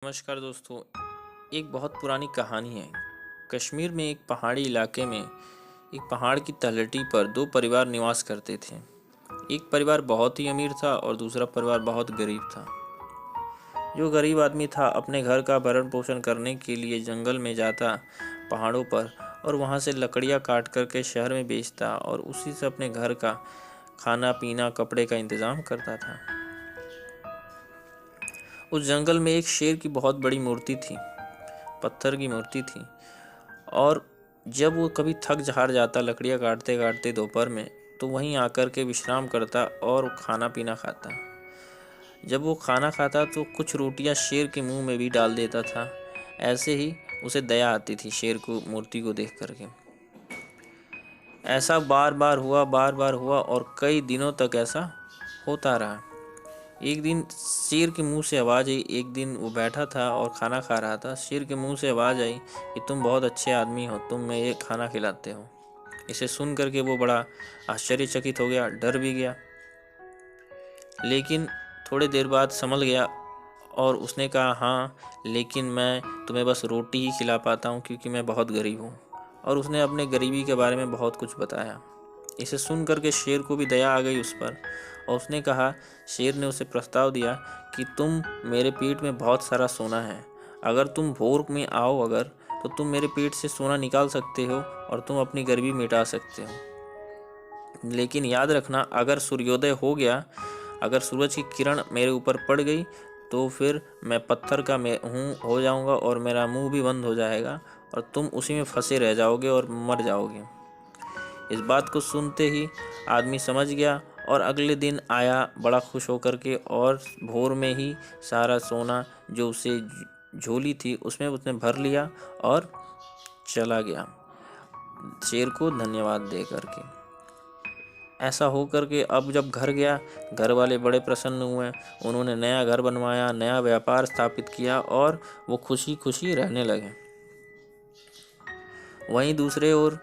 नमस्कार दोस्तों। एक बहुत पुरानी कहानी है। कश्मीर में एक पहाड़ी इलाके में एक पहाड़ की तलहटी पर दो परिवार निवास करते थे। एक परिवार बहुत ही अमीर था और दूसरा परिवार बहुत गरीब था। जो गरीब आदमी था अपने घर का भरण पोषण करने के लिए जंगल में जाता पहाड़ों पर और वहां से लकड़ियां काट करके शहर में बेचता और उसी से अपने घर का खाना पीना कपड़े का इंतजाम करता था। उस जंगल में एक शेर की बहुत बड़ी मूर्ति थी, पत्थर की मूर्ति थी। और जब वो कभी थक हार जाता लकड़ियाँ काटते काटते दोपहर में, तो वहीं आकर के विश्राम करता और खाना पीना खाता। जब वो खाना खाता तो कुछ रोटियां शेर के मुंह में भी डाल देता था। ऐसे ही उसे दया आती थी शेर को मूर्ति को देख करके। ऐसा बार बार हुआ और कई दिनों तक ऐसा होता रहा। एक दिन शेर के मुंह से आवाज़ आई। एक दिन वो बैठा था और खाना खा रहा था। शेर के मुंह से आवाज़ आई कि तुम बहुत अच्छे आदमी हो, तुम मैं ये खाना खिलाते हो। इसे सुन करके वो बड़ा आश्चर्यचकित हो गया, डर भी गया, लेकिन थोड़ी देर बाद संभल गया और उसने कहा, हाँ लेकिन मैं तुम्हें बस रोटी ही खिला पाता हूँ क्योंकि मैं बहुत गरीब हूँ। और उसने अपने गरीबी के बारे में बहुत कुछ बताया। इसे सुन करके शेर को भी दया आ गई उस पर और उसने कहा, शेर ने उसे प्रस्ताव दिया कि तुम मेरे पेट में बहुत सारा सोना है, अगर तुम भोर में आओ अगर तो तुम मेरे पेट से सोना निकाल सकते हो और तुम अपनी गरीबी मिटा सकते हो। लेकिन याद रखना, अगर सूर्योदय हो गया, अगर सूरज की किरण मेरे ऊपर पड़ गई तो फिर मैं पत्थर का मैं हो जाऊंगा और मेरा मुंह भी बंद हो जाएगा और तुम उसी में फंसे रह जाओगे और मर जाओगे। इस बात को सुनते ही आदमी समझ गया और अगले दिन आया बड़ा खुश होकर के और भोर में ही सारा सोना जो उसे झोली थी उसमें उसने भर लिया और चला गया शेर को धन्यवाद दे करके। ऐसा हो करके अब जब घर गया, घर वाले बड़े प्रसन्न हुए। उन्होंने नया घर बनवाया, नया व्यापार स्थापित किया और वो खुशी खुशी रहने लगे। वहीं दूसरे ओर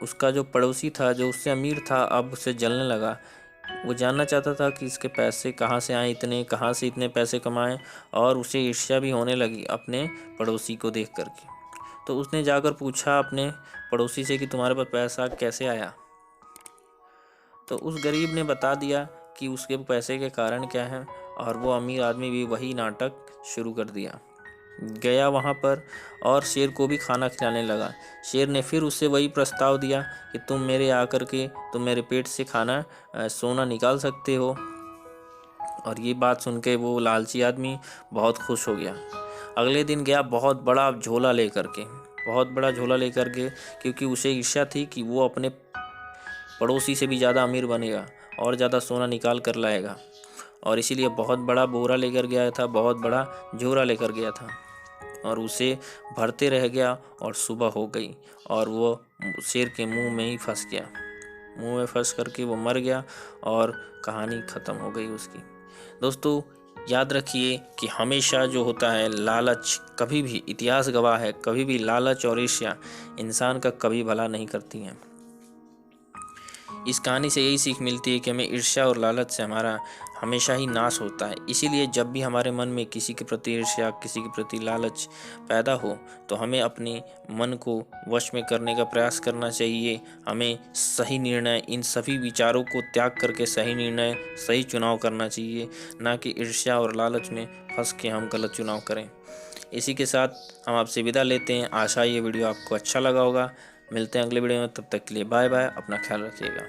उसका जो पड़ोसी था, जो उससे अमीर था, अब उससे जलने लगा। वो जानना चाहता था कि इसके पैसे कहाँ से आए, इतने कहाँ से इतने पैसे कमाए, और उसे ईर्ष्या भी होने लगी अपने पड़ोसी को देख करके। तो उसने जाकर पूछा अपने पड़ोसी से कि तुम्हारे पास पैसा कैसे आया। तो उस गरीब ने बता दिया कि उसके पैसे के कारण क्या है, और वो अमीर आदमी भी वही नाटक शुरू कर दिया। गया वहाँ पर और शेर को भी खाना खिलाने लगा। शेर ने फिर उससे वही प्रस्ताव दिया कि तुम मेरे आकर के तुम मेरे पेट से खाना सोना निकाल सकते हो। और ये बात सुन के वो लालची आदमी बहुत खुश हो गया। अगले दिन गया बहुत बड़ा झोला लेकर के, बहुत बड़ा झोला लेकर के, क्योंकि उसे ईर्ष्या थी कि वो अपने पड़ोसी से भी ज़्यादा अमीर बनेगा और ज़्यादा सोना निकाल कर लाएगा। और इसीलिए बहुत बड़ा बोरा लेकर गया था, बहुत बड़ा झोला लेकर गया था और उसे भरते रह गया। और सुबह हो गई और वो शेर के मुंह में ही फंस गया। मुंह में फंस करके वो मर गया और कहानी ख़त्म हो गई उसकी। दोस्तों याद रखिए कि हमेशा जो होता है लालच, कभी भी इतिहास गवाह है, कभी भी लालच और ईर्ष्या इंसान का कभी भला नहीं करती हैं। इस कहानी से यही सीख मिलती है कि हमें ईर्ष्या और लालच से हमारा हमेशा ही नाश होता है। इसीलिए जब भी हमारे मन में किसी के प्रति ईर्ष्या, किसी के प्रति लालच पैदा हो, तो हमें अपने मन को वश में करने का प्रयास करना चाहिए। हमें सही निर्णय, इन सभी विचारों को त्याग करके सही निर्णय, सही चुनाव करना चाहिए, ना कि ईर्ष्या और लालच में फंस के हम गलत चुनाव करें। इसी के साथ हम आपसे विदा लेते हैं। आशा ये वीडियो आपको अच्छा लगा होगा। मिलते हैं अगले वीडियो में, तब तक के लिए बाय बाय। अपना ख्याल रखिएगा।